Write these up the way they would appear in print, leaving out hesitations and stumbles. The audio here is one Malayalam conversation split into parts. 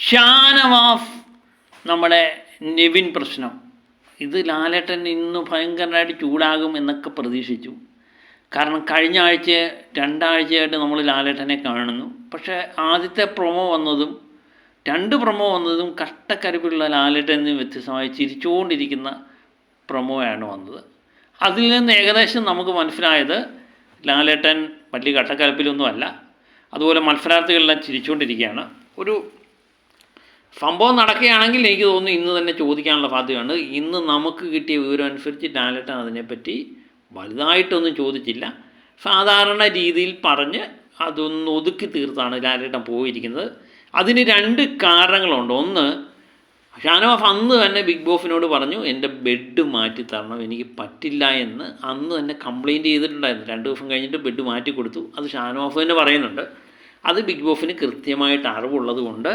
ഷാനവാസ് നമ്മുടെ നെവിൻ പ്രശ്നം, ഇത് ലാലേട്ടൻ ഇന്ന് ഭയങ്കരമായിട്ട് ചൂടാകും എന്നൊക്കെ പ്രതീക്ഷിച്ചു. കാരണം കഴിഞ്ഞ ആഴ്ച രണ്ടാഴ്ചയായിട്ട് നമ്മൾ ലാലേട്ടനെ കാണുന്നു. പക്ഷേ ആദ്യത്തെ പ്രൊമോ വന്നതും രണ്ട് പ്രൊമോ വന്നതും കഷ്ടക്കരുപ്പുള്ള ലാലേട്ടൻ നിന്ന് വ്യത്യസ്തമായി ചിരിച്ചുകൊണ്ടിരിക്കുന്ന പ്രൊമോയാണ് വന്നത്. അതിൽ നിന്ന് ഏകദേശം നമുക്ക് മനസ്സിലായത് ലാലേട്ടൻ വലിയ കട്ടക്കലപ്പിലൊന്നുമല്ല. അതുപോലെ മത്സരാർത്ഥികളെല്ലാം ചിരിച്ചുകൊണ്ടിരിക്കുകയാണ്. ഒരു സംഭവം നടക്കുകയാണെങ്കിൽ എനിക്ക് തോന്നുന്നു ഇന്ന് തന്നെ ചോദിക്കാനുള്ള സാധ്യതയുണ്ട്. ഇന്ന് നമുക്ക് കിട്ടിയ വിവരം അനുസരിച്ച് ലാലേട്ടൻ അതിനെപ്പറ്റി വലുതായിട്ടൊന്നും ചോദിച്ചില്ല. സാധാരണ രീതിയിൽ പറഞ്ഞ് അതൊന്ന് ഒതുക്കി തീർത്താണ് ലാലേട്ടൻ പോയിരിക്കുന്നത്. അതിന് രണ്ട് കാരണങ്ങളുണ്ട്. ഒന്ന്, ഷാനവാസ് അന്ന് തന്നെ ബിഗ് ബോസിനോട് പറഞ്ഞു എൻ്റെ ബെഡ് മാറ്റി തരണം, എനിക്ക് പറ്റില്ല എന്ന് അന്ന് തന്നെ കംപ്ലയിൻറ്റ് ചെയ്തിട്ടുണ്ടായിരുന്നു. 2 ദിവസം കഴിഞ്ഞിട്ട് ബെഡ് മാറ്റി കൊടുത്തു. അത് ഷാനവാസ് തന്നെ പറയുന്നുണ്ട്. അത് ബിഗ് ബോസിന് കൃത്യമായിട്ട് അറിവുള്ളത് കൊണ്ട്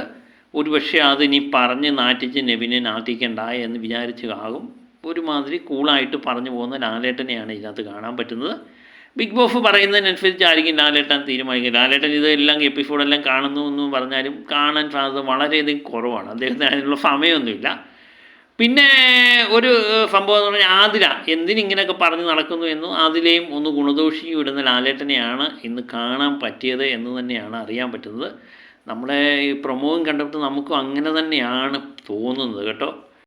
ഒരുപക്ഷെ അതിനി പറഞ്ഞ് നാറ്റിച്ച് നെവിനെ നാട്ടിക്കണ്ട എന്ന് വിചാരിച്ചാകും ഒരുമാതിരി കൂളായിട്ട് പറഞ്ഞു പോകുന്ന ലാലേട്ടനെയാണ് ഇതിനകത്ത് കാണാൻ പറ്റുന്നത്. ബിഗ് ബോസ് പറയുന്നതിനനുസരിച്ചായിരിക്കും ലാലേട്ടൻ തീരുമാനിക്കുക. ലാലേട്ടൻ ഇതെല്ലാം എപ്പിസോഡെല്ലാം കാണുന്നു എന്ന് പറഞ്ഞാലും കാണാൻ സാധ്യത വളരെയധികം കുറവാണ്. അദ്ദേഹത്തിന് അതിനുള്ള സമയമൊന്നുമില്ല. പിന്നെ ഒരു സംഭവം എന്ന് പറഞ്ഞാൽ ആതിര എന്തിനിങ്ങനെയൊക്കെ പറഞ്ഞ് നടക്കുന്നു എന്നും ആതിരയും ഒന്ന് ഗുണദോഷിക്ക് വിടുന്ന ലാലേട്ടനെയാണ് ഇന്ന് കാണാൻ പറ്റിയത് എന്ന് തന്നെയാണ് അറിയാൻ പറ്റുന്നത്. നമ്മുടെ ഈ പ്രൊമോയും കണ്ടിട്ട് നമുക്കും അങ്ങനെ തന്നെയാണ് തോന്നുന്നത് കേട്ടോ.